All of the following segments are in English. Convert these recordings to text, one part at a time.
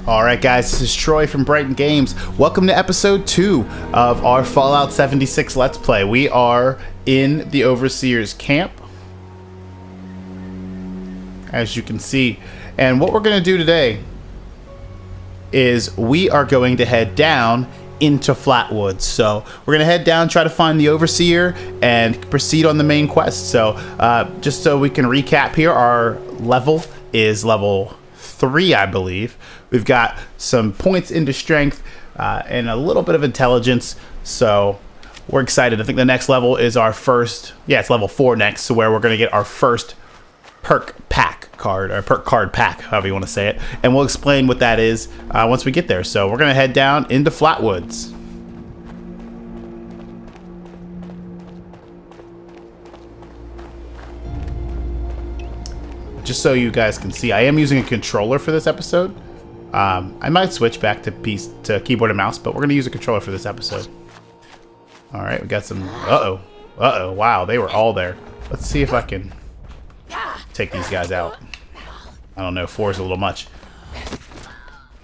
Alright guys, this is Troy from Brighton Games. Welcome to episode 2 of our Fallout 76 Let's Play. We are in the Overseer's camp, as you can see. And what we're going to do today is we are going to head down into Flatwoods. So we're going to head down, try to find the Overseer, and proceed on the main quest. So just so we can recap here, our level is level 3, I believe. We've got some points into strength and a little bit of intelligence, so we're excited. I think the next level is our first, it's level 4 next, so where we're going to get our first perk pack card, or perk card pack, however you want to say it, and we'll explain what that is once we get there. So we're going to head down into Flatwoods. Just so you guys can see, I am using a controller for this episode. I might switch back to keyboard and mouse, but we're going to use a controller for this episode. Alright, we got some... Uh-oh, wow, they were all there. Let's see if I can take these guys out. I don't know, 4 is a little much.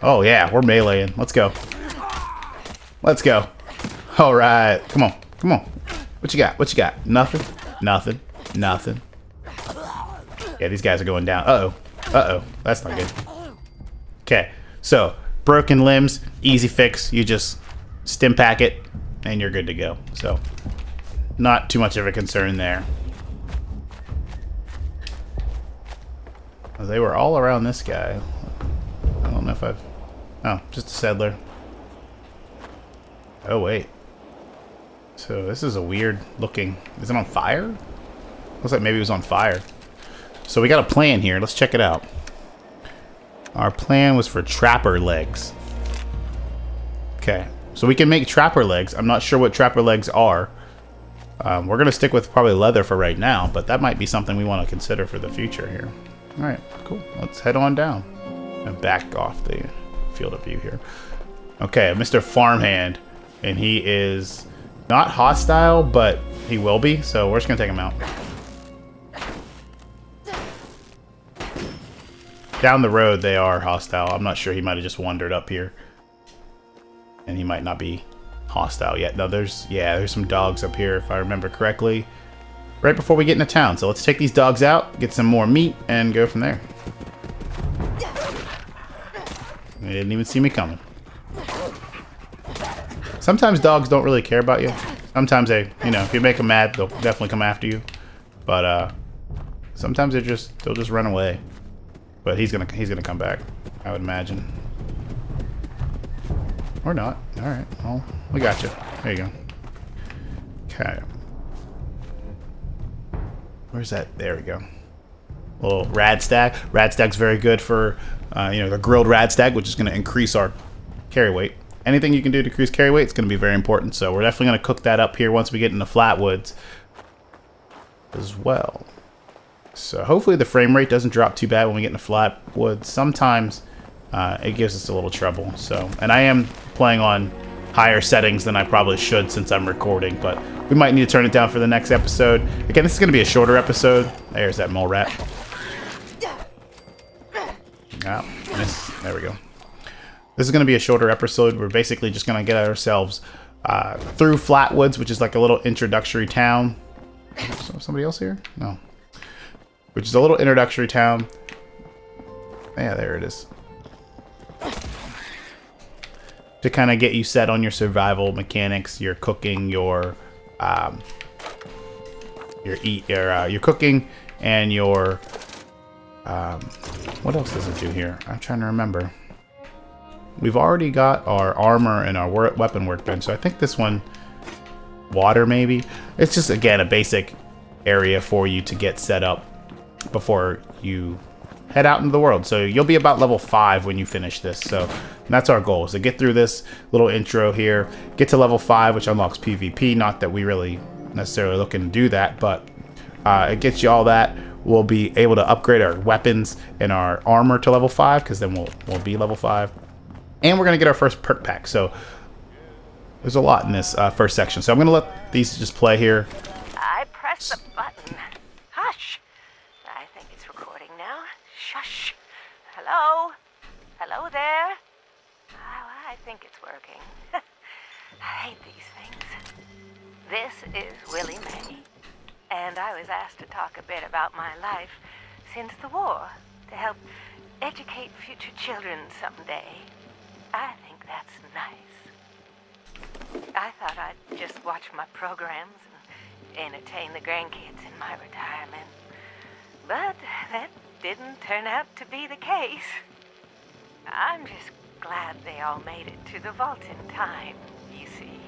Oh yeah, we're meleeing. Let's go. Let's go. Alright, come on, come on. What you got? What you got? Nothing? Nothing? Nothing? Yeah, these guys are going down. Uh-oh, that's not good. Okay, so broken limbs, easy fix. You just stim pack it and you're good to go. So not too much of a concern there. They were all around this guy. I don't know if I've... Oh, just a settler. Oh, wait. So this is a weird looking... Is it on fire? Looks like maybe it was on fire. So we got a plan here. Let's check it out. Our plan was for trapper legs. Okay, so we can make trapper legs. I'm not sure what trapper legs are. We're going to stick with probably leather for right now, but that might be something we want to consider for the future here. Alright, cool. Let's head on down and back off the field of view here. Okay, Mr. Farmhand. And he is not hostile, but he will be, so we're just going to take him out. Down the road, they are hostile. I'm not sure. He might have just wandered up here. And he might not be hostile yet. No, there's some dogs up here, if I remember correctly. Right before we get into town. So let's take these dogs out, get some more meat, and go from there. They didn't even see me coming. Sometimes dogs don't really care about you. Sometimes they, if you make them mad, they'll definitely come after you. But sometimes they'll just run away. But he's gonna come back, I would imagine. Or not. Alright, well, we got you. There you go. Okay. Where's that? There we go. A little radstag. Radstag's very good for, the grilled radstag, which is going to increase our carry weight. Anything you can do to increase carry weight is going to be very important. So we're definitely going to cook that up here once we get into Flatwoods as well. So hopefully the frame rate doesn't drop too bad when we get into Flatwoods. Sometimes it gives us a little trouble. So, and I am playing on higher settings than I probably should since I'm recording, but we might need to turn it down for the next episode. Again, this is going to be a shorter episode. There's that mole rat. Oh, there we go. This is going to be a shorter episode. We're basically just going to get ourselves through Flatwoods, which is like a little introductory town. Somebody else here? No. Which is a little introductory town. Yeah, there it is. To kind of get you set on your survival mechanics, your cooking, your cooking, and your what else does it do here? I'm trying to remember. We've already got our armor and our weapon workbench, so I think this one, water maybe. It's just again a basic area for you to get set up before you head out into the world. So you'll be about level 5 when you finish this. So that's our goal, is to get through this little intro here, get to level 5, which unlocks PvP. Not that we really necessarily looking to do that, but it gets you all that. We'll be able to upgrade our weapons and our armor to level 5, because then we'll be level 5. And we're going to get our first perk pack. So there's a lot in this first section. So I'm going to let these just play here. I press the button. Hush. I think it's recording now. Shush. Hello? Hello there? I think it's working. I hate these things. This is Willie Mae, and I was asked to talk a bit about my life since the war to help educate future children someday. I think that's nice. I thought I'd just watch my programs and entertain the grandkids in my retirement. But that didn't turn out to be the case. I'm just glad they all made it to the vault in time, you see.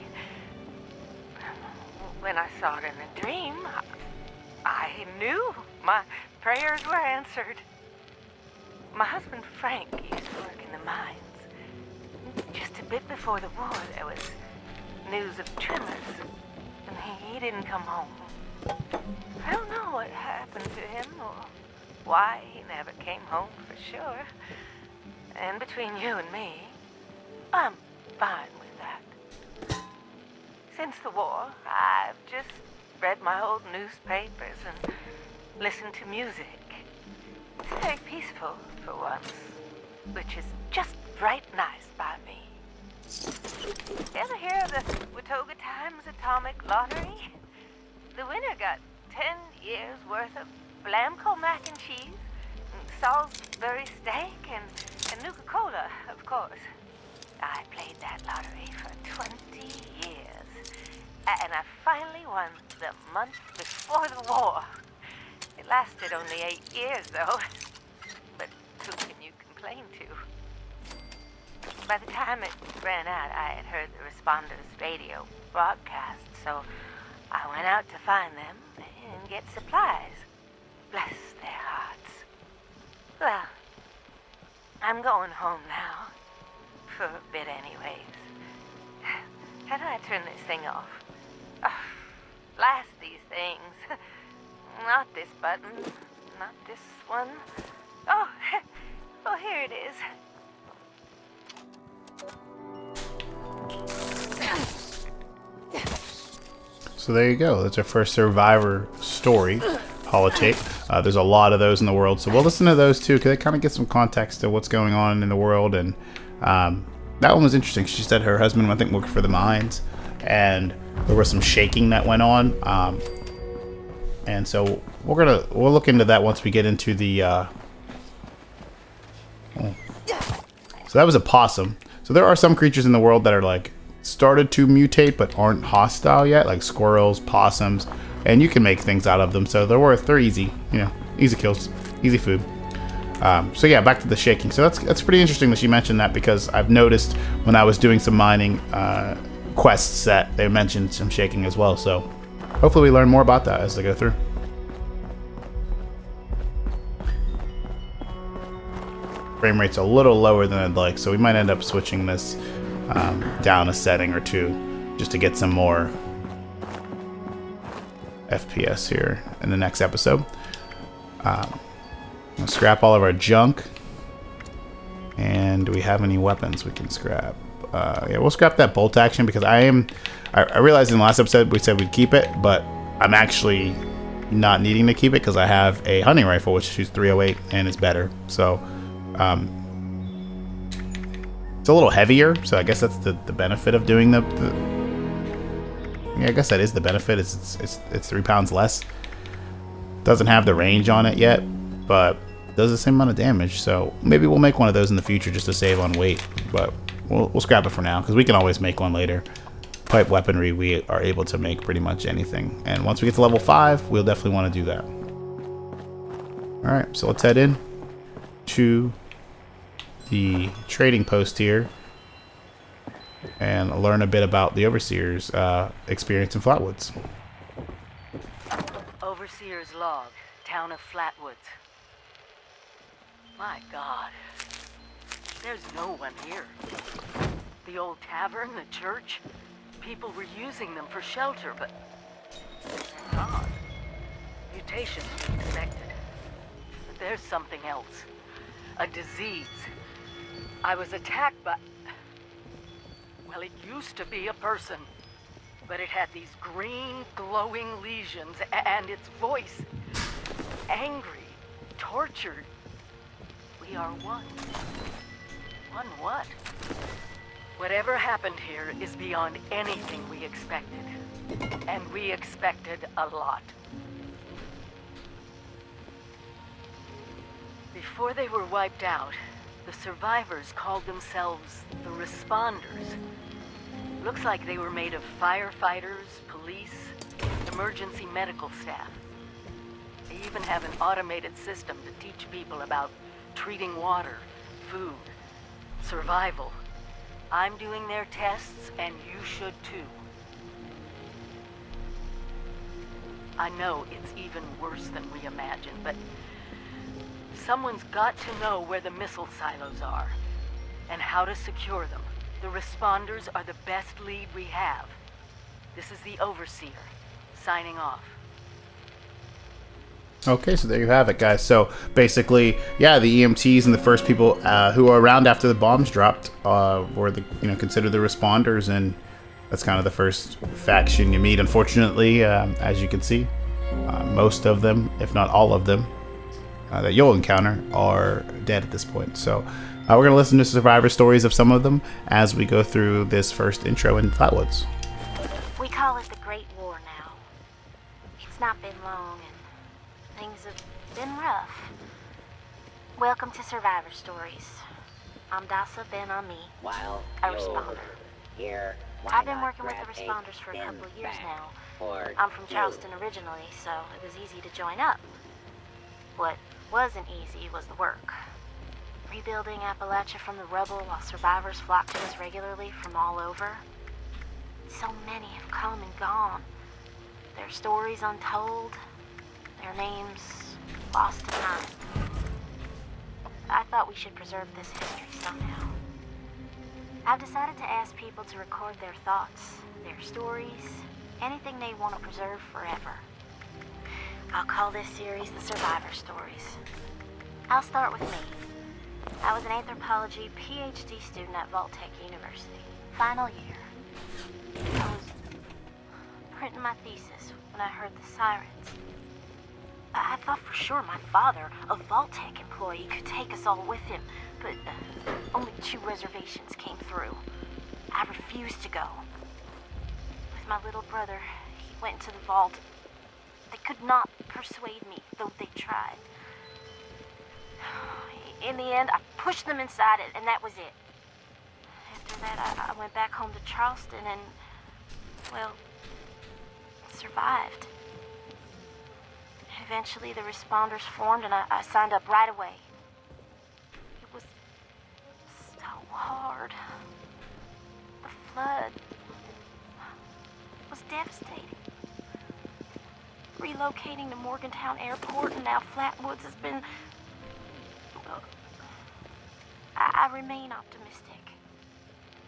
When I saw it in a dream, I knew my prayers were answered. My husband Frank used to work in the mines. Just a bit before the war, there was news of tremors, and he didn't come home. I don't know what happened to him or why he never came home for sure. And between you and me, I'm fine with that. Since the war, I've just read my old newspapers and listened to music. It's very peaceful for once, which is just right nice by me. Ever hear of the Watauga Times Atomic Lottery? The winner got 10 years worth of Blamco mac and cheese, Salisbury steak, and Nuka-Cola, of course. I played that lottery for 20 years, and I finally won the month before the war. It lasted only 8 years, though. But who can you complain to? By the time it ran out, I had heard the responders' radio broadcast, so I went out to find them and get supplies. Bless their hearts. Well, I'm going home now. For a bit anyways. How do I turn this thing off? Oh, blast these things. Not this button. Not this one. Oh, oh, here it is. So there you go. That's our first Survivor story, holotape. There's a lot of those in the world, so we'll listen to those too, because they kind of get some context to what's going on in the world. And that one was interesting. She said her husband, I think, worked for the mines, and there was some shaking that went on. And so we'll look into that once we get into the. So that was a possum. So there are some creatures in the world that are like started to mutate but aren't hostile yet, like squirrels, possums, and you can make things out of them. So they're easy, easy kills, easy food. So yeah, back to the shaking. So that's pretty interesting that she mentioned that, because I've noticed when I was doing some mining quests that they mentioned some shaking as well. So hopefully we learn more about that as they go through. Frame rate's a little lower than I'd like, so we might end up switching this down a setting or two just to get some more FPS here in the next episode. We'll scrap all of our junk. And do we have any weapons we can scrap? Yeah, we'll scrap that bolt action, because I realized in the last episode we said we'd keep it, but I'm actually not needing to keep it because I have a hunting rifle which shoots 308 and is better. So it's a little heavier, so I guess that's the benefit of doing yeah, I guess that is the benefit. It's 3 pounds less. Doesn't have the range on it yet, but does the same amount of damage. So maybe we'll make one of those in the future just to save on weight, but we'll scrap it for now because we can always make one later. Pipe weaponry, we are able to make pretty much anything, and once we get to level 5, we'll definitely want to do that. All right, so let's head in to the trading post here and learn a bit about the Overseer's experience in Flatwoods. Overseer's log, town of Flatwoods. My God, there's no one here. The old tavern, the church, people were using them for shelter, but God, mutations being detected. But there's something else. A disease. I was attacked by... Well, it used to be a person, but it had these green, glowing lesions, and its voice, angry, tortured. We are one. On what? Whatever happened here is beyond anything we expected. And we expected a lot. Before they were wiped out, the survivors called themselves the Responders. Looks like they were made of firefighters, police, emergency medical staff. They even have an automated system to teach people about treating water, food, survival. I'm doing their tests, and you should too. I know it's even worse than we imagined, but someone's got to know where the missile silos are and how to secure them. The Responders are the best lead we have. This is the Overseer, signing off. Okay, so there you have it, guys. So basically, yeah, the EMTs and the first people who were around after the bombs dropped were considered the Responders, and that's kind of the first faction you meet. Unfortunately, as you can see, most of them, if not all of them, that you'll encounter are dead at this point. So we're going to listen to survivor stories of some of them as we go through this first intro in Flatwoods. We call it the Great War now. It's not been long and things have been rough. Welcome to Survivor Stories. I'm Dasa Ben Ami, a responder. I've been working with the responders for a couple of years now. I'm from Charleston originally, so it was easy to join up. What wasn't easy was the work. Rebuilding Appalachia from the rubble while survivors flock to us regularly from all over. So many have come and gone. Their stories untold, their names lost to time. I thought we should preserve this history somehow. I've decided to ask people to record their thoughts, their stories, anything they want to preserve forever. I'll call this series the Survivor Stories. I'll start with me. I was an anthropology PhD student at Vault-Tec University, final year. I was printing my thesis when I heard the sirens. I thought for sure my father, a Vault-Tec employee, could take us all with him, but only 2 reservations came through. I refused to go. With my little brother, he went into the vault. They could not persuade me, though they tried. In the end, I pushed them inside it, and that was it. After that, I went back home to Charleston and, well, survived. Eventually, the responders formed, and I signed up right away. It was so hard. The flood was devastating. Relocating to Morgantown Airport and now Flatwoods has been... I remain optimistic.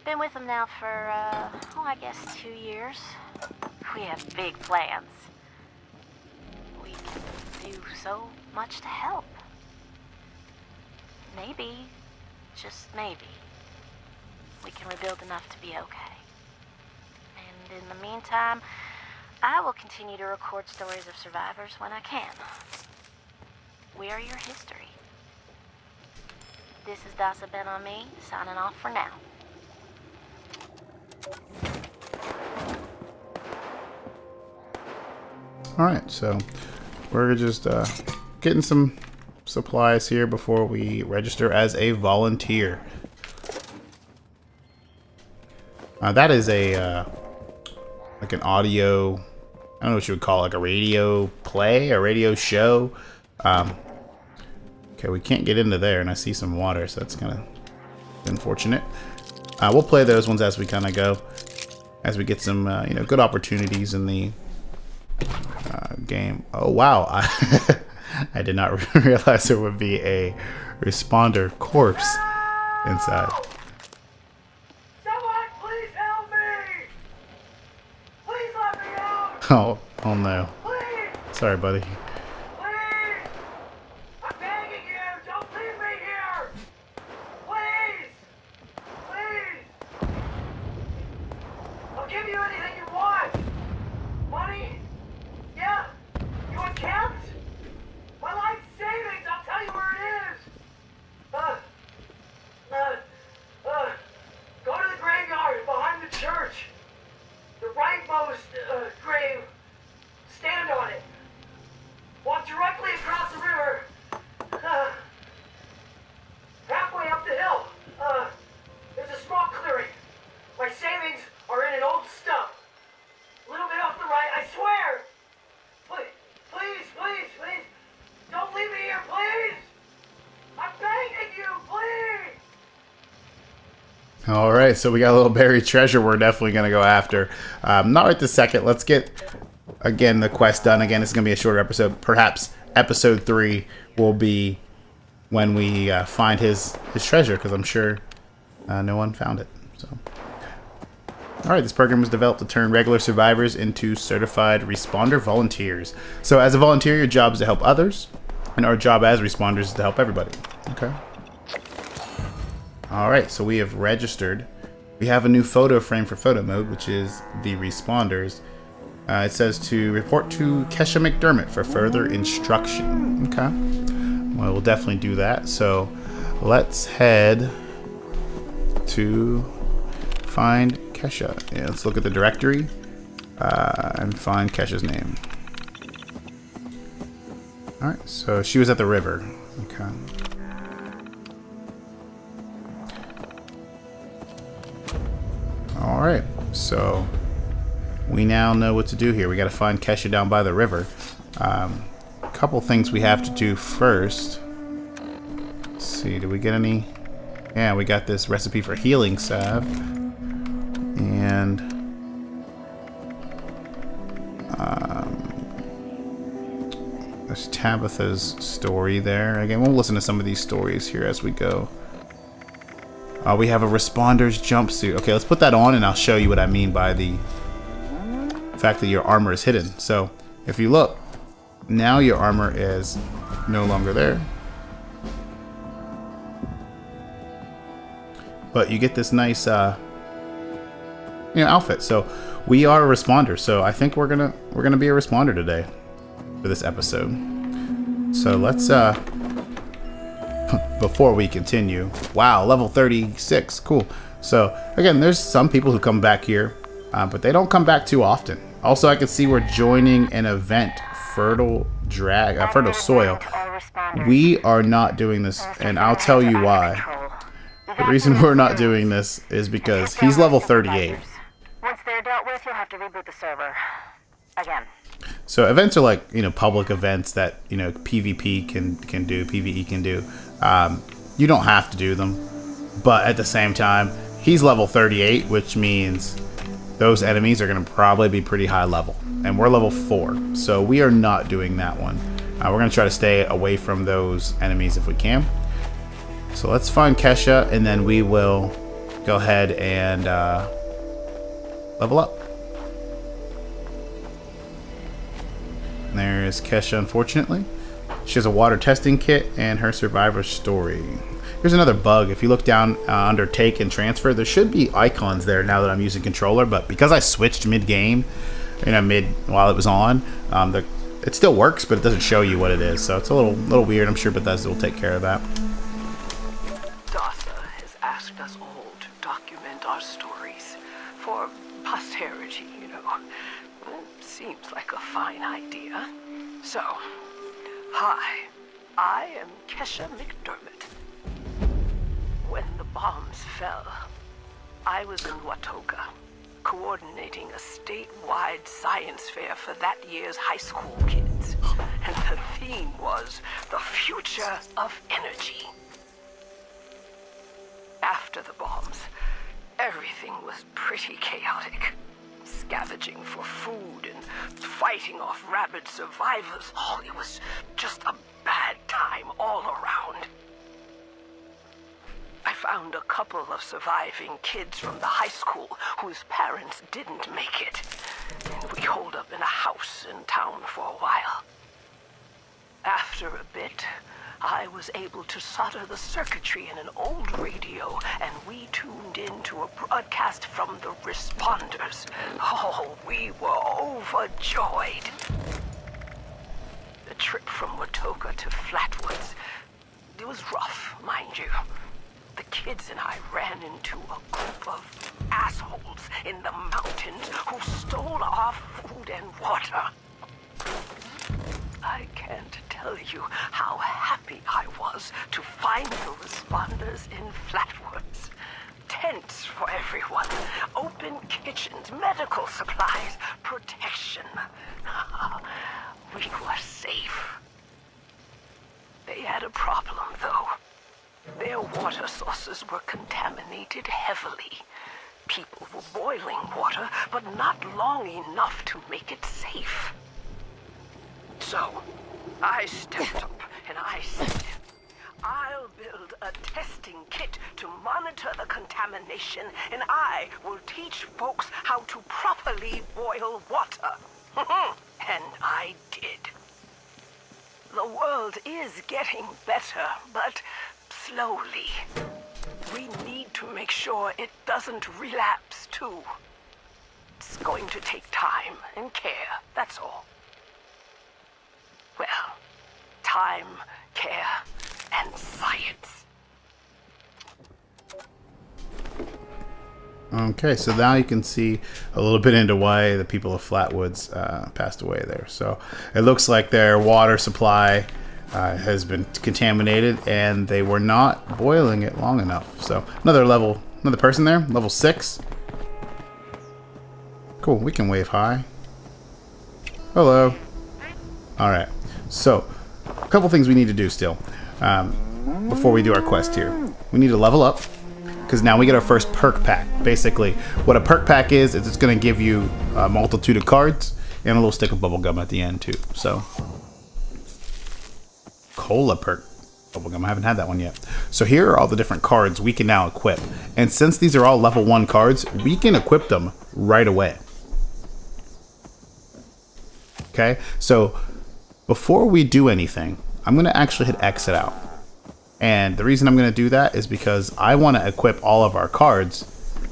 Been with them now for, I guess 2 years. We have big plans. We can do so much to help. Maybe, just maybe, we can rebuild enough to be okay. And in the meantime, I will continue to record stories of survivors when I can. We are your history. This is Dasa Ben Ami, signing off for now. Alright, so we're just getting some supplies here before we register as a volunteer. That is a like an audio, I don't know what you would call it, like a radio play, a radio show. Okay, we can't get into there, and I see some water, so that's kind of unfortunate. We'll play those ones as we kind of go, as we get some good opportunities in the game. Oh wow, I did not realize there would be a responder corpse inside. Someone please help me! Please let me out! Oh no. Please! Sorry, buddy. Please! I'm begging you! Don't leave me here! Please! Please! I'll give you anything you want! Money? Yeah? You want caps? My life savings! I'll tell you where it is! All right, so we got a little buried treasure we're definitely going to go after. Not right this second. Let's get, again, the quest done. Again, it's going to be a shorter episode. Perhaps episode 3 will be when we find his treasure, because I'm sure no one found it. So, all right, this program was developed to turn regular survivors into certified responder volunteers. So as a volunteer, your job is to help others, and our job as responders is to help everybody. Okay. All right, so we have registered. We have a new photo frame for photo mode, which is the responders. It says to report to Kesha McDermott for further instruction. Okay. Well, we'll definitely do that. So let's head to find Kesha. Yeah, let's look at the directory and find Kesha's name. All right, so she was at the river. Okay. All right, so we now know what to do here. We got to find Kesha down by the river. A couple things we have to do first. Let's see, did we get any? Yeah, we got this recipe for healing salve. And there's Tabitha's story there. Again, we'll listen to some of these stories here as we go. We have a responder's jumpsuit. Okay, let's put that on and I'll show you what I mean by the fact that your armor is hidden. So if you look, now your armor is no longer there. But you get this nice outfit. So we are a responder. So I think we're gonna be a responder today for this episode. So let's before we continue, wow, level 36, cool. So again, there's some people who come back here, but they don't come back too often. Also, I can see we're joining an event, fertile soil. We are not doing this, and I'll tell you why. The reason we're not doing this is because he's level 38. Once they're dealt with, you'll have to reboot the server again. So events are like, public events that, PvP can do, PvE can do. You don't have to do them, but at the same time, he's level 38, which means those enemies are going to probably be pretty high level, and we're level 4, so we are not doing that one. We're going to try to stay away from those enemies if we can. So let's find Kesha, and then we will go ahead and level up. There's Kesha, unfortunately. She has a water testing kit and her survivor story. Here's another bug. If you look down under take and transfer, there should be icons there now that I'm using controller, but because I switched mid-game, while it was on, it still works, but it doesn't show you what it is, so it's a little weird. I'm sure Bethesda will take care of that. DASA has asked us all to document our stories for posterity, It seems like a fine idea. So, hi, I am Kesha McDermott. When the bombs fell, I was in Watoga, coordinating a statewide science fair for that year's high school kids. And the theme was the future of energy. After the bombs, everything was pretty chaotic. Scavenging for food and fighting off rabid survivors. Oh, it was just a bad time all around. I found a couple of surviving kids from the high school whose parents didn't make it. And we holed up in a house in town for a while. After a bit, I was able to solder the circuitry in an old radio, and we tuned in to a broadcast from the responders. Oh, we were overjoyed. The trip from Watoga to Flatwoods, it was rough, mind you. The kids and I ran into a group of assholes in the mountains who stole our food and water. I can't tell you how happy I was to find the responders in Flatwoods. Tents for everyone, open kitchens, medical supplies, protection. We were safe. They had a problem, though. Their water sources were contaminated heavily. People were boiling water, but not long enough to make it safe. So, I stepped up and I said, I'll build a testing kit to monitor the contamination, and I will teach folks how to properly boil water. And I did. The world is getting better, but slowly. We need to make sure it doesn't relapse, too. It's going to take time and care, that's all. Well, time, care, and science. Okay, so now you can see a little bit into why the people of Flatwoods passed away there. So it looks like their water supply has been contaminated, and they were not boiling it long enough. So another person there, level 6. Cool, we can wave hi. Hello. All right, so a couple things we need to do still before we do our quest here. We need to level up, because now we get our first perk pack. Basically, what a perk pack is it's going to give you a multitude of cards and a little stick of bubble gum at the end too. So, cola perk bubble gum. I haven't had that one yet. So here are all the different cards we can now equip. And since these are all level 1 cards, we can equip them right away. Okay, so before we do anything, I'm going to actually hit exit out. And the reason I'm going to do that is because I want to equip all of our cards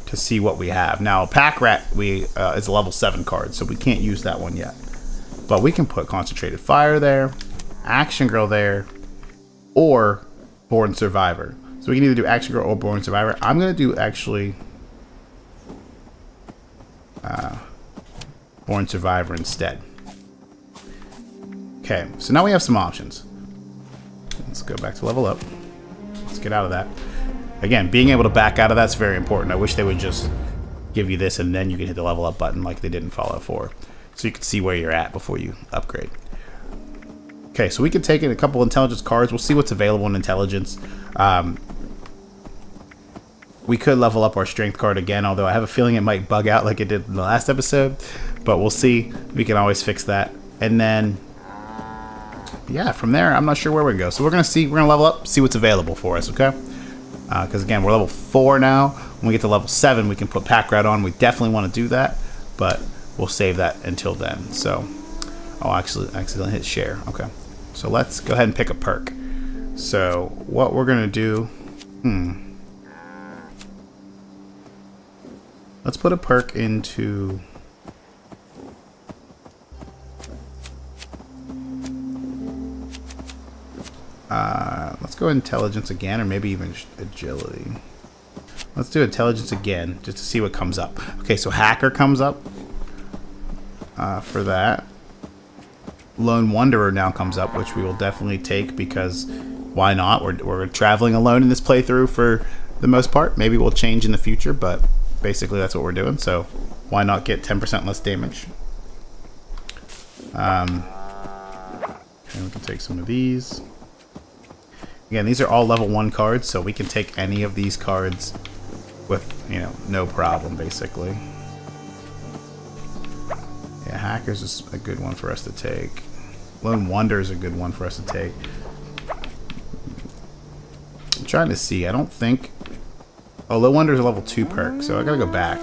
to see what we have. Now, Pack Rat is a level 7 card, so we can't use that one yet. But we can put Concentrated Fire there, Action Girl there, or Born Survivor. So we can either do Action Girl or Born Survivor. I'm going to do actually Born Survivor instead. Okay, so now we have some options. Let's go back to level up. Let's get out of that. Again, being able to back out of that's very important. I wish they would just give you this and then you can hit the level up button like they did in Fallout 4. So you can see where you're at before you upgrade. Okay, so we can take in a couple intelligence cards. We'll see what's available in intelligence. We could level up our strength card again, although I have a feeling it might bug out like it did in the last episode. But we'll see. We can always fix that. And then yeah, from there, I'm not sure where we're going to go. So we're going to level up, see what's available for us, okay? Because again, we're level 4 now. When we get to level 7, we can put Pack Rat on. We definitely want to do that, but we'll save that until then. So, oh, actually, I accidentally hit share. Okay, so let's go ahead and pick a perk. So what we're going to do, let's put a perk into... let's go intelligence again, or maybe even agility. Let's do intelligence again, just to see what comes up. Okay, so hacker comes up for that. Lone Wanderer now comes up, which we will definitely take because why not? We're traveling alone in this playthrough for the most part. Maybe we'll change in the future, but basically that's what we're doing. So why not get 10% less damage? Okay, we can take some of these. Again, these are all level 1 cards, so we can take any of these cards with, no problem, basically. Yeah, Hacker's is a good one for us to take. Lone Wonder is a good one for us to take. I'm trying to see. I don't think... Oh, Lone Wonder is a level 2 perk, so I gotta go back.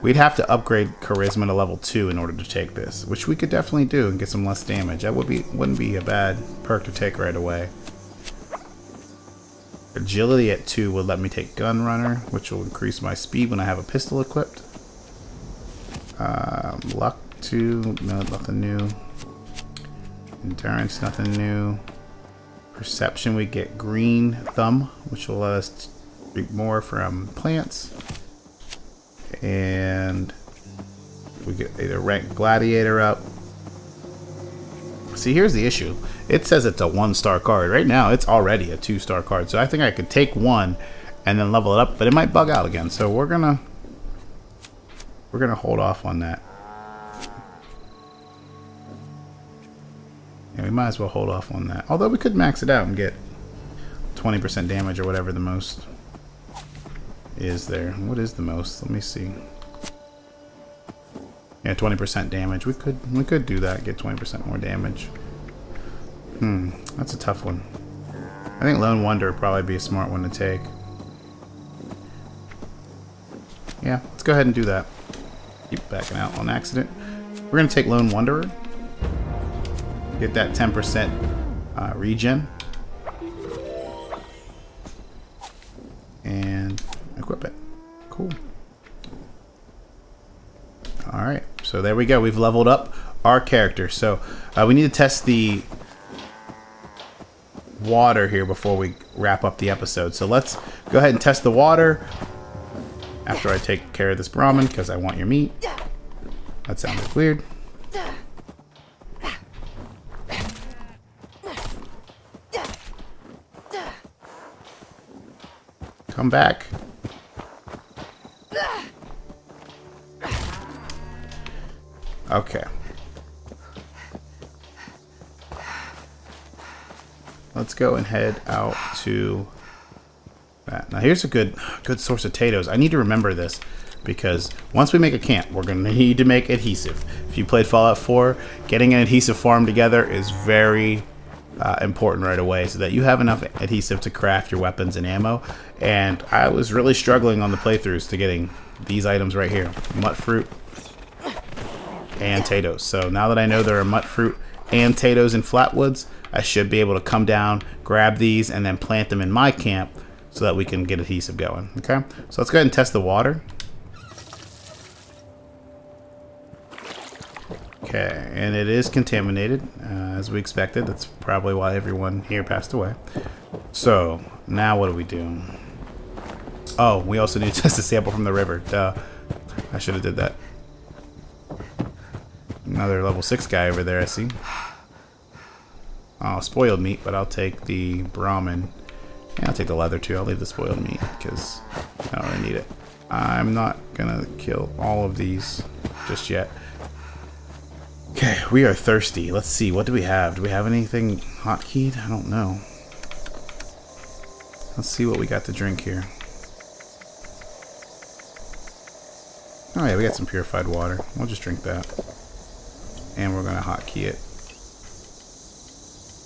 We'd have to upgrade Charisma to level 2 in order to take this, which we could definitely do and get some less damage. That wouldn't be a bad perk to take right away. Agility at 2 will let me take Gun Runner, which will increase my speed when I have a pistol equipped. Luck 2, no, nothing new. Endurance, nothing new. Perception, we get Green Thumb, which will let us reap more from plants. And we get either rank Gladiator up. See, here's the issue. It says it's a 1-star card. Right now, it's already a 2-star card. So I think I could take one and then level it up, but it might bug out again. So we're gonna hold off on that. Yeah, we might as well hold off on that. Although we could max it out and get 20% damage or whatever the most is there. What is the most? Let me see. Yeah, 20% damage. We could do that. Get 20% more damage. That's a tough one. I think Lone Wonder would probably be a smart one to take. Yeah, let's go ahead and do that. Keep backing out on accident. We're gonna take Lone Wanderer. Get that 10% regen. And equip it. Cool. Alright, so there we go. We've leveled up our character. So we need to test the water here before we wrap up the episode. So let's go ahead and test the water after I take care of this Brahmin, because I want your meat. That sounded weird. Come back. Okay. Let's go and head out to that. Now here's a good source of potatoes. I need to remember this because once we make a camp, we're going to need to make adhesive. If you played Fallout 4, getting an adhesive farm together is very important right away so that you have enough adhesive to craft your weapons and ammo. And I was really struggling on the playthroughs to getting these items right here. Mutt fruit and potatoes. So now that I know there are mutt fruit and potatoes in Flatwoods, I should be able to come down, grab these, and then plant them in my camp so that we can get adhesive going. Okay, so let's go ahead and test the water. Okay, and it is contaminated, as we expected. That's probably why everyone here passed away. So, now what do we do? Oh, we also need to test a sample from the river. Duh. I should have did that. Another level 6 guy over there, I see. Oh, spoiled meat, but I'll take the Brahmin. Yeah, I'll take the leather too. I'll leave the spoiled meat because I don't really need it. I'm not gonna kill all of these just yet. Okay, we are thirsty. Let's see, what do we have? Do we have anything hotkeyed? I don't know. Let's see what we got to drink here. Oh yeah, we got some purified water. We'll just drink that. And we're gonna hotkey it.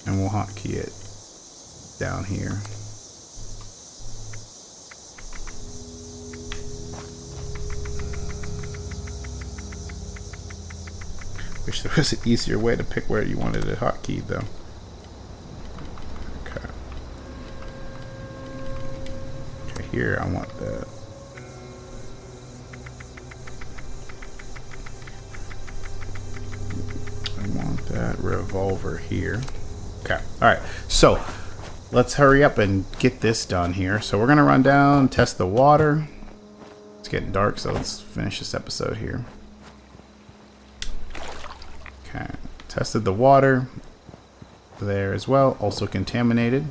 And we'll hotkey it down here. Wish there was an easier way to pick where you wanted it hotkeyed though. Okay. Okay, here I want that. I want that revolver here. Okay, alright, so let's hurry up and get this done here. So we're gonna run down, test the water. It's getting dark, so let's finish this episode here. Okay, tested the water there as well, also contaminated.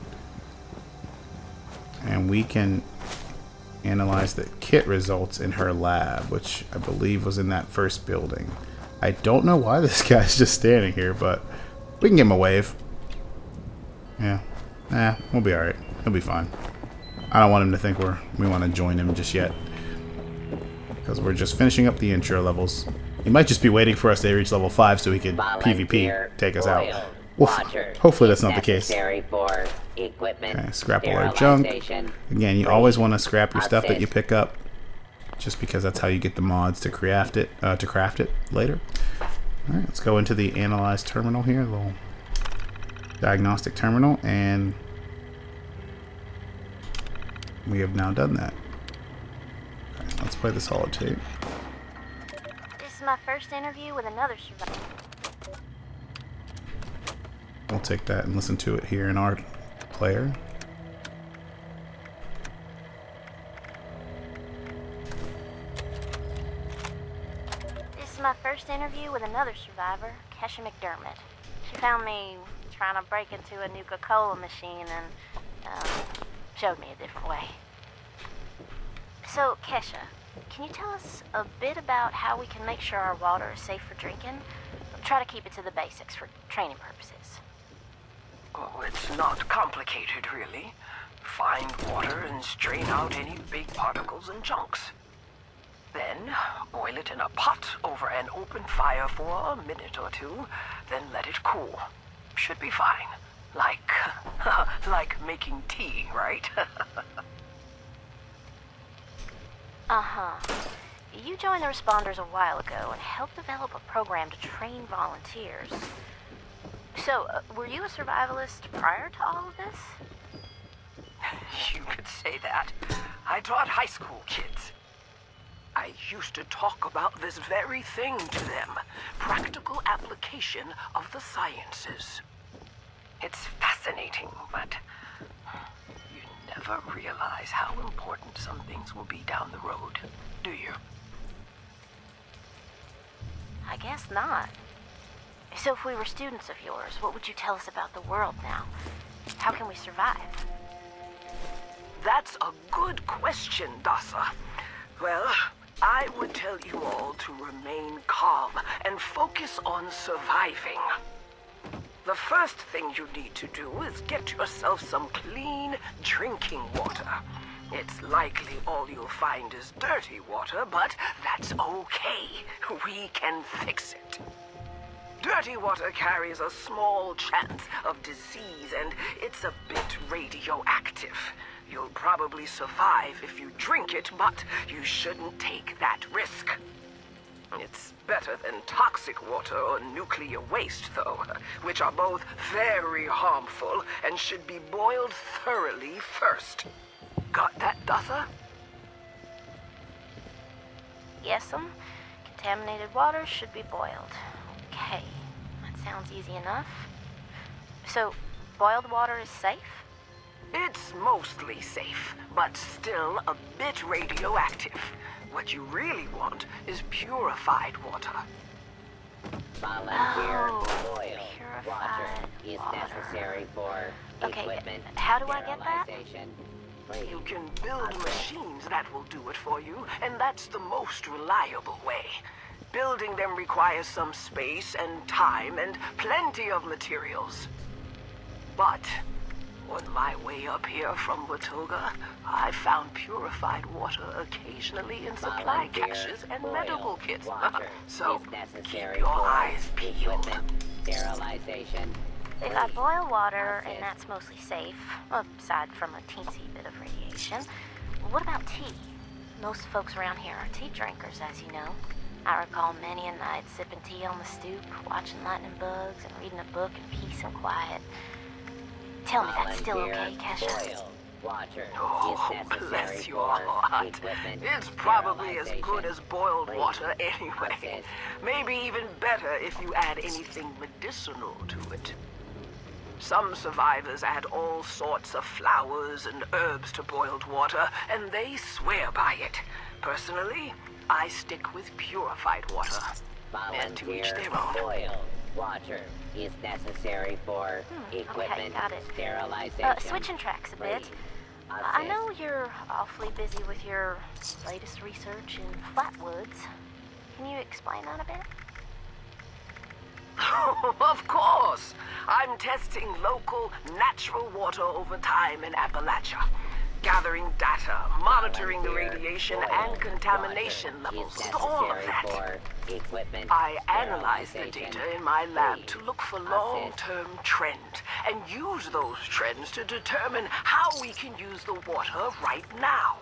And we can analyze the kit results in her lab, which I believe was in that first building. I don't know why this guy's just standing here, but we can give him a wave. Yeah, we'll be alright. He'll be fine. I don't want him to think we want to join him just yet, because we're just finishing up the intro levels. He might just be waiting for us to reach level 5 so he could PvP take us out. Hopefully that's not the case. Okay, scrap all our junk. Again, you always want to scrap your stuff that you pick up, just because that's how you get the mods to craft it later. All right, let's go into the analyze terminal here, a little diagnostic terminal, and we have now done that. Okay, let's play this holotape. This is my first interview with another survivor. We'll take that and listen to it here in our player. This is my first interview with another survivor, Kesha McDermott. She found me trying to break into a Nuka-Cola machine and showed me a different way. So, Kesha, can you tell us a bit about how we can make sure our water is safe for drinking? Try to keep it to the basics for training purposes. Oh, it's not complicated, really. Find water and strain out any big particles and chunks. Then, boil it in a pot over an open fire for a minute or two, then let it cool. Should be fine. Like making tea, right? Uh-huh. You joined the responders a while ago and helped develop a program to train volunteers. So, were you a survivalist prior to all of this? You could say that. I taught high school kids. I used to talk about this very thing to them. Practical application of the sciences. It's fascinating, but you never realize how important some things will be down the road, do you? I guess not. So if we were students of yours, what would you tell us about the world now? How can we survive? That's a good question, Dasa. Well, I would tell you all to remain calm and focus on surviving. The first thing you need to do is get yourself some clean drinking water. It's likely all you'll find is dirty water, but that's okay. We can fix it. Dirty water carries a small chance of disease, and it's a bit radioactive. You'll probably survive if you drink it, but you shouldn't take that risk. It's better than toxic water or nuclear waste, though, which are both very harmful and should be boiled thoroughly first. Got that, Dasa? Yes'm. Contaminated water should be boiled. Okay, that sounds easy enough. So, boiled water is safe? It's mostly safe, but still a bit radioactive. What you really want is purified water. Volunteer Oh, oil purified water is water. necessary for Okay, equipment how do I get that? sterilization. You can build machines that will do it for you, and that's the most reliable way. Building them requires some space and time and plenty of materials. But on my way up here from Watoga, I found purified water occasionally in supply Volunteer caches and oil medical kits. water So is necessary keep your for eyes peeled. equipment sterilization. If I boil water, and that's mostly safe, aside from a teensy bit of radiation, what about tea? Most folks around here are tea drinkers, as you know. I recall many a night sipping tea on the stoop, watching lightning bugs, and reading a book in peace and quiet. Tell me that's still okay, Kesha? Oil water Oh, is necessary bless your for heart. equipment It's probably as good sterilization. as boiled Please water anyway. assist. Maybe even better if you add anything medicinal to it. Some survivors add all sorts of flowers and herbs to boiled water, and they swear by it. Personally, I stick with purified water. And to each Volunteer their own. oil water is necessary for equipment got it. sterilization. Switching tracks a bit. Please I assist. know you're awfully busy with your latest research in Flatwoods. Can you explain that a bit? Of course! I'm testing local, natural water over time in Appalachia. Gathering data, monitoring the Volunteer radiation oil and contamination water levels, is all of necessary that. for equipment I analyze the sterilization. data in my lab Please to look for assist. long-term trends and use those trends to determine how we can use the water right now.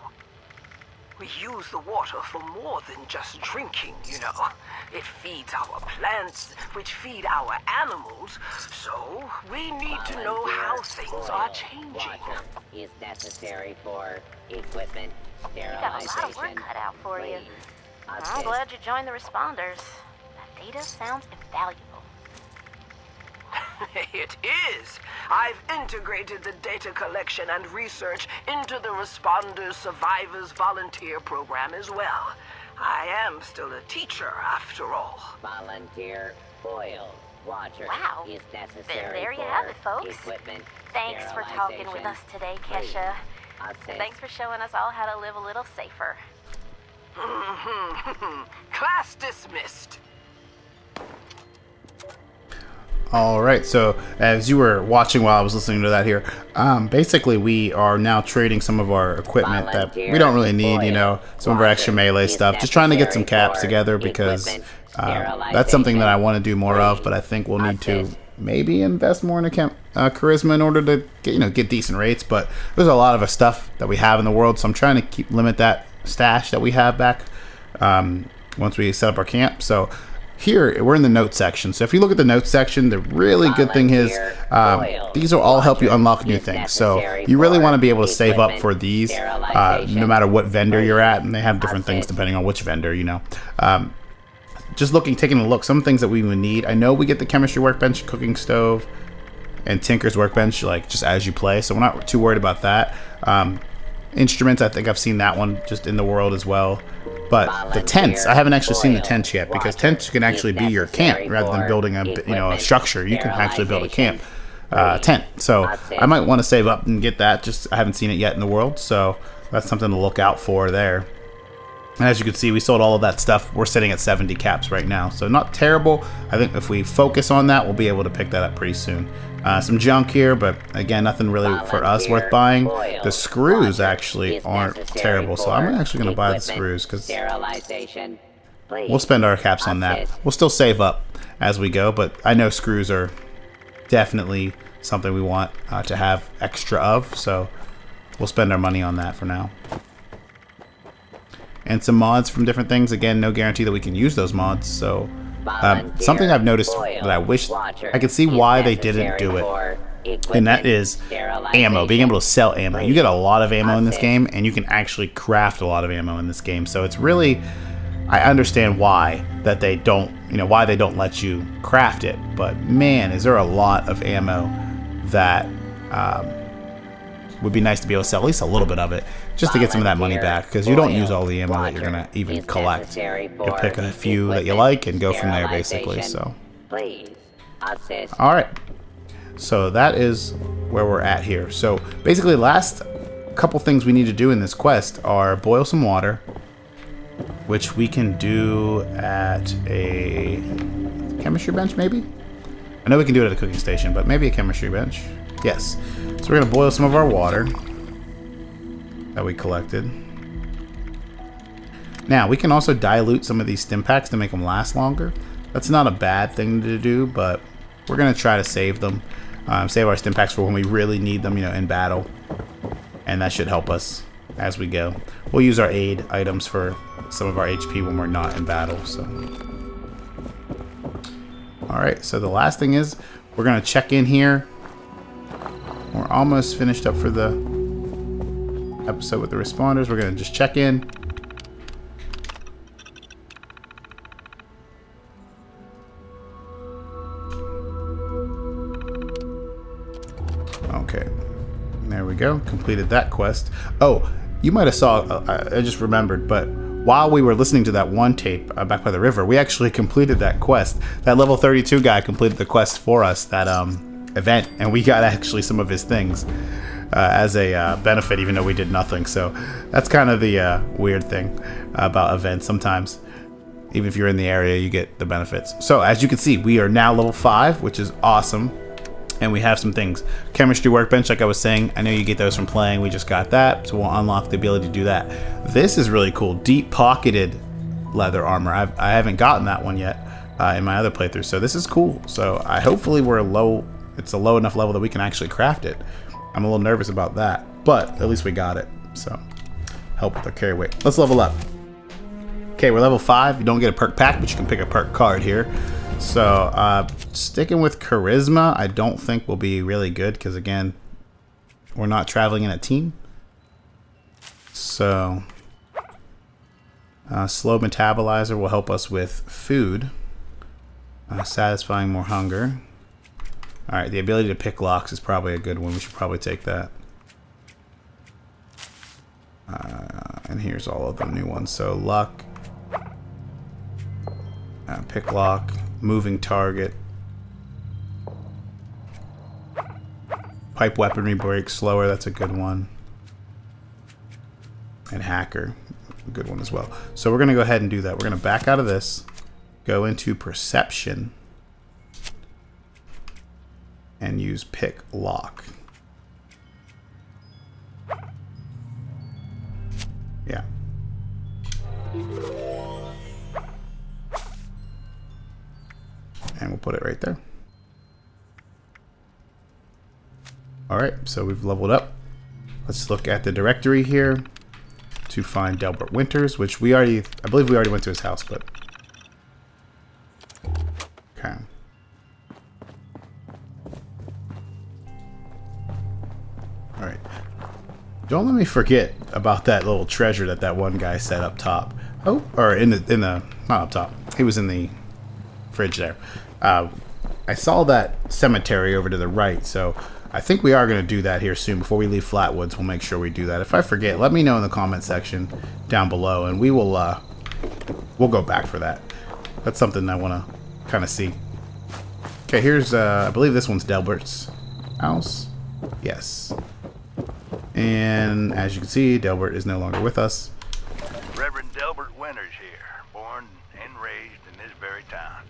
We use the water for more than just drinking, you know. It feeds our plants, which feed our animals, so we need to know how Volunteer things are oil changing. water is necessary for equipment You got a sterilization. lot of work cut out for you. Please I'm assist. glad you joined the responders. That data sounds invaluable. It is. I've integrated the data collection and research into the Responders Survivors Volunteer Program as well. I am still a teacher, after all. Volunteer oil water Wow. is necessary There you for have it, folks. equipment Thanks for talking with sterilization. us today, Please Kesha. assist. And thanks for showing us all how to live a little safer. Class dismissed. All right, so as you were watching while I was listening to that here, basically we are now trading some of our equipment that we don't really need, you know, some of our extra melee stuff. Just trying to get some caps together because that's something that I want to do more of, but I think we'll need to maybe invest more in charisma in order to get decent rates. But there's a lot of stuff that we have in the world, so I'm trying to limit that stash that we have back once we set up our camp. So here we're in the notes section. So if you look at the notes section, the really good thing is these will all help you unlock new things. So you really want to be able to save up for these no matter what vendor you're at, and they have different things depending on which vendor, you know. Just taking a look, some things that we would need. I know we get the chemistry workbench, cooking stove, and tinker's workbench like just as you play, so we're not too worried about that. Instruments, I think I've seen that one just in the world as well. But the tents, I haven't actually seen the tents yet, because tents can actually be your camp rather than building a structure. You can actually build a camp tent. So I might want to save up and get that. Just I haven't seen it yet in the world, so that's something to look out for there. And as you can see, we sold all of that stuff. We're sitting at 70 caps right now, so not terrible. I think if we focus on that, we'll be able to pick that up pretty soon. Some junk here, but again, nothing really for us worth buying. The screws actually aren't terrible, so I'm actually going to buy the screws because we'll spend our caps on that. We'll still save up as we go, but I know screws are definitely something we want to have extra of, so we'll spend our money on that for now. And some mods from different things. Again, no guarantee that we can use those mods. So something I've noticed that I wish I could see why they didn't do it, and that is ammo. Being able to sell ammo. You get a lot of ammo in this game, and you can actually craft a lot of ammo in this game. So it's really, I understand why that they don't, why they don't let you craft it. But man, is there a lot of ammo that would be nice to be able to sell at least a little bit of it, just to get some of that money back, because you don't use all the ammo that you're gonna even collect. You'll pick a few that you like and go from there, basically. So all right, so that is where we're at here. So basically, the last couple things we need to do in this quest are boil some water, which we can do at a chemistry bench, maybe. I know we can do it at a cooking station, but maybe a chemistry bench. Yes. So we're going to boil some of our water that we collected. Now, we can also dilute some of these stim packs to make them last longer. That's not a bad thing to do, but we're going to try to save them. Save our stim packs for when we really need them, in battle. And that should help us as we go. We'll use our aid items for some of our HP when we're not in battle. So, alright, so the last thing is we're going to check in here. We're almost finished up for the episode with the responders. We're going to just check in. Okay. There we go. Completed that quest. Oh, you might have saw, I just remembered, but while we were listening to that one tape back by the river, we actually completed that quest. That level 32 guy completed the quest for us, that event, and we got actually some of his things as a benefit, even though we did nothing. So that's kind of the weird thing about events. Sometimes even if you're in the area, you get the benefits. So as you can see, we are now level 5, which is awesome, and we have some things. Chemistry workbench, like I was saying, I know you get those from playing. We just got that, so we'll unlock the ability to do that. This is really cool. Deep pocketed leather armor. I haven't gotten that one yet in my other playthrough, so this is cool. So hopefully it's a low enough level that we can actually craft it. I'm a little nervous about that, but at least we got it. So help with our carry weight. Let's level up. Okay, we're level 5. You don't get a perk pack, but you can pick a perk card here. So sticking with charisma, I don't think will be really good because, again, we're not traveling in a team. So slow metabolizer will help us with food, satisfying more hunger. Alright, the ability to pick locks is probably a good one. We should probably take that. And here's all of the new ones. So luck, pick lock, moving target, pipe weaponry breaks slower, that's a good one, and hacker, a good one as well. So we're going to go ahead and do that. We're going to back out of this, go into perception, and use pick lock. Yeah. And we'll put it right there. Alright, so we've leveled up. Let's look at the directory here to find Delbert Winters, which I believe we already went to his house, but... Okay. Alright. Don't let me forget about that little treasure that one guy set up top. Oh, or in the not up top. He was in the fridge there. I saw that cemetery over to the right, so I think we are going to do that here soon. Before we leave Flatwoods, we'll make sure we do that. If I forget, let me know in the comment section down below, and we'll go back for that. That's something I want to kind of see. Okay, here's I believe this one's Delbert's house. Yes. And as you can see, Delbert is no longer with us. Reverend Delbert Winters here, born and raised in this very town.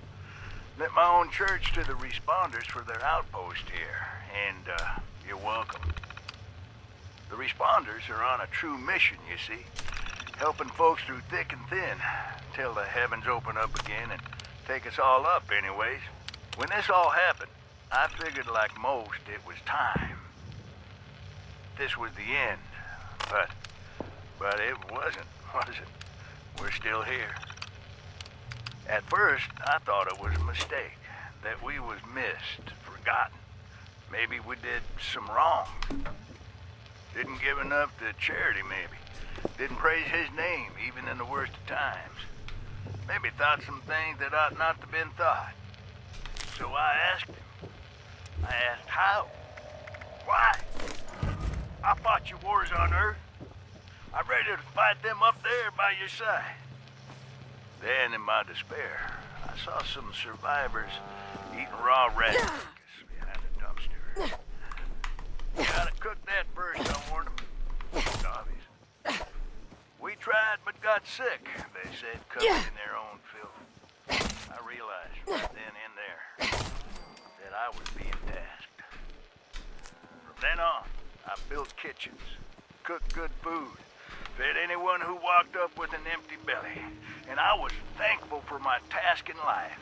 Lent my own church to the responders for their outpost here, and you're welcome. The responders are on a true mission, you see, helping folks through thick and thin, till the heavens open up again and take us all up anyways. When this all happened, I figured like most it was time. This was the end, but it wasn't, was it? We're still here. At first, I thought it was a mistake, that we was missed, forgotten. Maybe we did some wrong. Didn't give enough to charity, maybe. Didn't praise his name, even in the worst of times. Maybe thought some things that ought not to have been thought. So I asked him. I asked how? Why? I fought your wars on Earth. I'm ready to fight them up there by your side. Then, in my despair, I saw some survivors eating raw rat carcass behind a dumpster. You gotta cook that first, I warned them. Obvious. We tried but got sick, they said, covered in their own filth. I realized right then and there that I was being tasked. From then on, I built kitchens, cooked good food, fed anyone who walked up with an empty belly, and I was thankful for my task in life.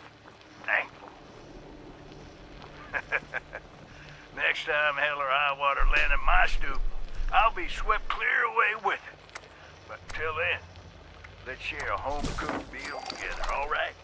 Thankful. Next time hell or high water land at my stoop, I'll be swept clear away with it. But till then, let's share a home-cooked meal together, all right?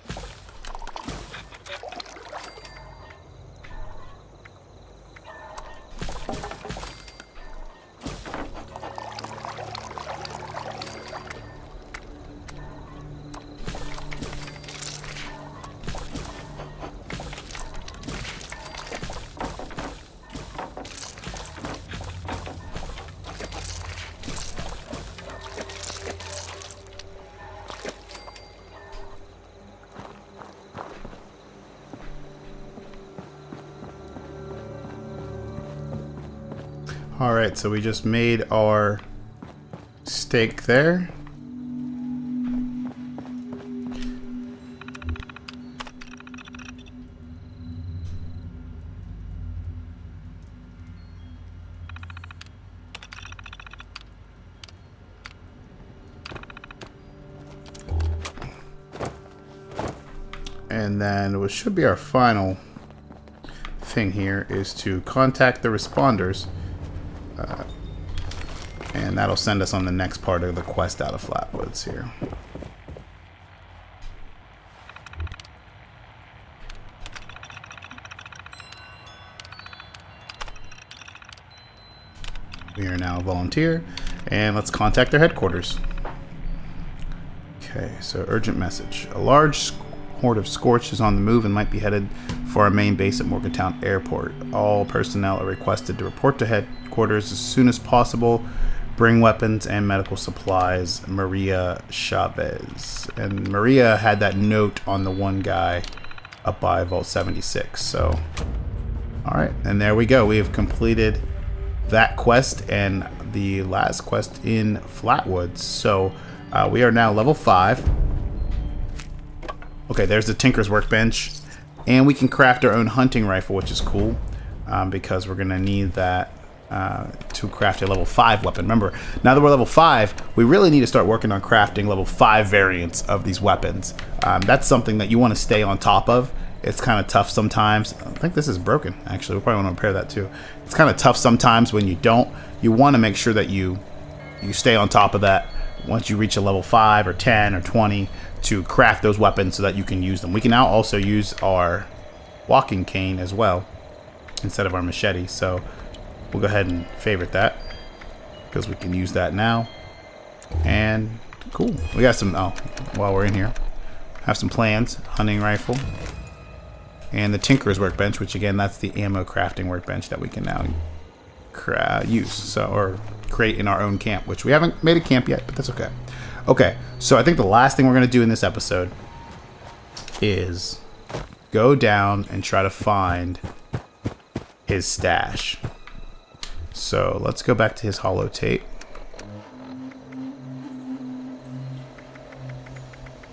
Alright, so we just made our steak there. And then what should be our final thing here is to contact the responders. And that'll send us on the next part of the quest out of Flatwoods here. We are now a volunteer, and let's contact their headquarters. Okay, so urgent message. A large horde of Scorch is on the move and might be headed for our main base at Morgantown Airport. All personnel are requested to report to headquarters as soon as possible. Bring weapons and medical supplies. Maria Chavez. And Maria had that note on the one guy up by Vault 76. So, alright, and there we go. We have completed that quest and the last quest in Flatwoods. So, we are now level 5. Okay, there's the Tinker's Workbench. And we can craft our own hunting rifle, which is cool. because we're going to need that to craft a level 5 weapon. Remember, now that we're level 5, we really need to start working on crafting level 5 variants of these weapons. That's something that you want to stay on top of. It's kind of tough sometimes. I think this is broken, actually. We probably want to repair that too. It's kind of tough sometimes when you don't. You want to make sure that you stay on top of that once you reach a level 5 or 10 or 20 to craft those weapons so that you can use them. We can now also use our walking cane as well instead of our machete. So we'll go ahead and favorite that because we can use that now. And cool. We got some, while we're in here, have some plans. Hunting rifle. And the Tinker's workbench, which again, that's the ammo crafting workbench that we can now use. Or create in our own camp, which we haven't made a camp yet, but that's okay. Okay, so I think the last thing we're going to do in this episode is go down and try to find his stash. So let's go back to his holotape.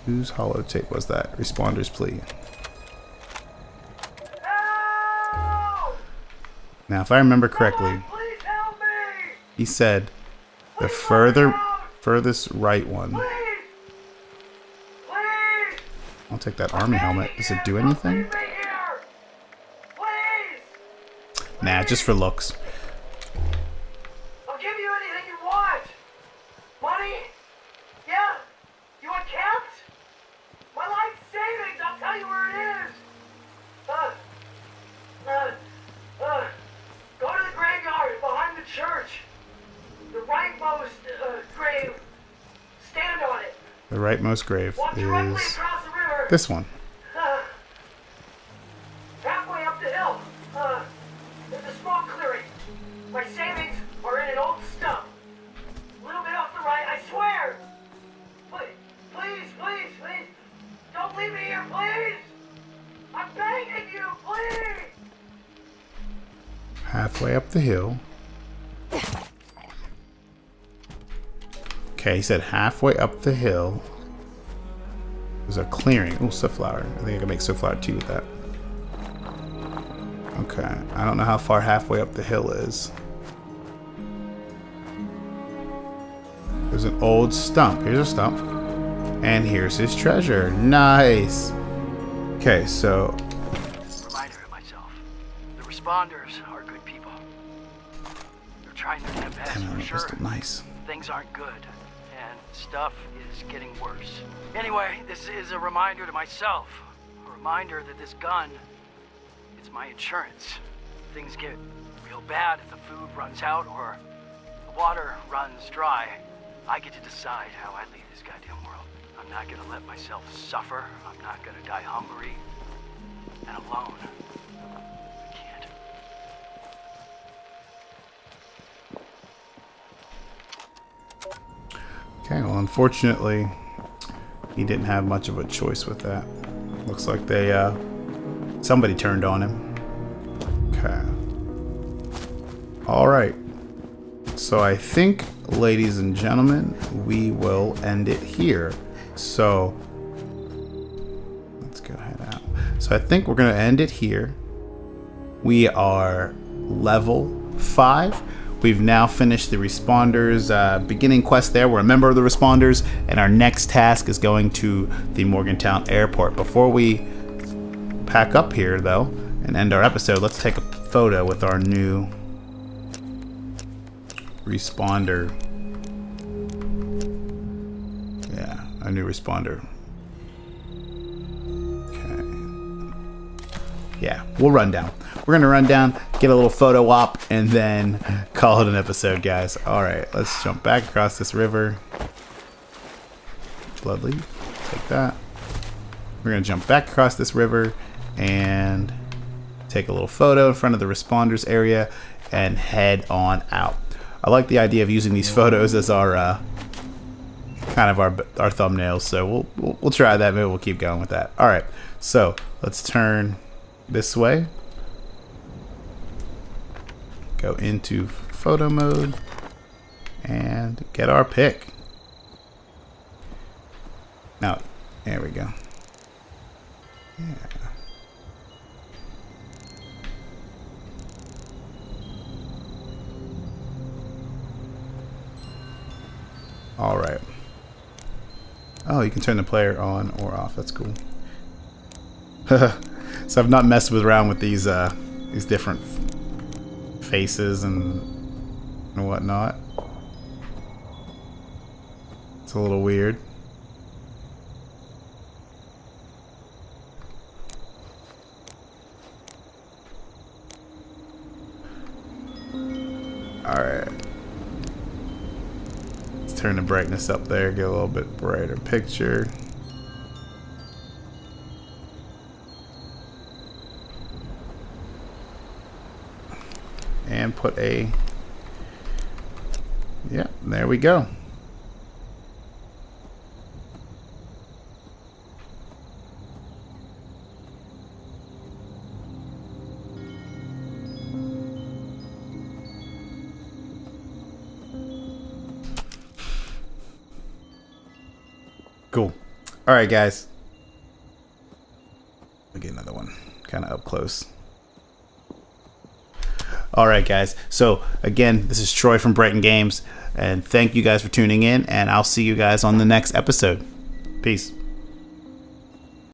Whose holotape was that? Responder's plea. Now, if I remember correctly, he said the furthest right one. I'll take that army helmet. Does it do anything? Nah, just for looks. I'll give you anything you want. Money? Yeah? You want caps? My life savings, I'll tell you where it is. Go to the graveyard behind the church. The rightmost grave. Stand on it. The rightmost grave Walk directly is across the river. this one. Halfway up the hill. There's a small clearing. My savings are in an old stump. A little bit off the right, I swear. Please. Don't leave me here, please. I'm begging you, please. Halfway up the hill. Okay, he said halfway up the hill. There's a clearing. Oh, sunflower. I think I can make sunflower tea with that. Okay, I don't know how far halfway up the hill is. There's an old stump. Here's a stump. And here's his treasure. Nice. Okay, so Reminder of myself. The responders are good people. They're trying to do their best damn for it, sure. pistol. Nice. Things aren't good, and stuff is getting worse. Anyway, this is a reminder to myself. A reminder that this gun, it's my insurance. Things get real bad if the food runs out or the water runs dry. I get to decide how I leave this goddamn world. I'm not gonna let myself suffer. I'm not gonna die hungry and alone. I can't. Okay, well, unfortunately, he didn't have much of a choice with that. Looks like somebody turned on him. Okay. All right. So I think, ladies and gentlemen, we will end it here. So let's go ahead out. So I think we're going to end it here. We are level 5. We've now finished the Responders beginning quest there. We're a member of the Responders, and our next task is going to the Morgantown Airport. Before we pack up here, though, and end our episode, let's take a photo with our new Responder. Yeah, our new Responder. Yeah, we'll run down. We're going to run down, get a little photo op, and then call it an episode, guys. All right, let's jump back across this river. Bloodleaf, take that. We're going to jump back across this river and take a little photo in front of the Responders area and head on out. I like the idea of using these photos as our kind of our thumbnails, so we'll try that. Maybe we'll keep going with that. All right, so let's turn this way, go into photo mode, and get our pick. Now, there we go. Yeah. Oh, you can turn the player on or off. That's cool. So I've not messed around with these different faces and whatnot. It's a little weird. Alright. Let's turn the brightness up there, get a little bit brighter picture. And put a... Yeah, there we go. Cool. Alright, guys. I'll get another one. Kind of up close. Alright, guys. So, again, this is Troy from Brighton Games. And thank you guys for tuning in. And I'll see you guys on the next episode. Peace.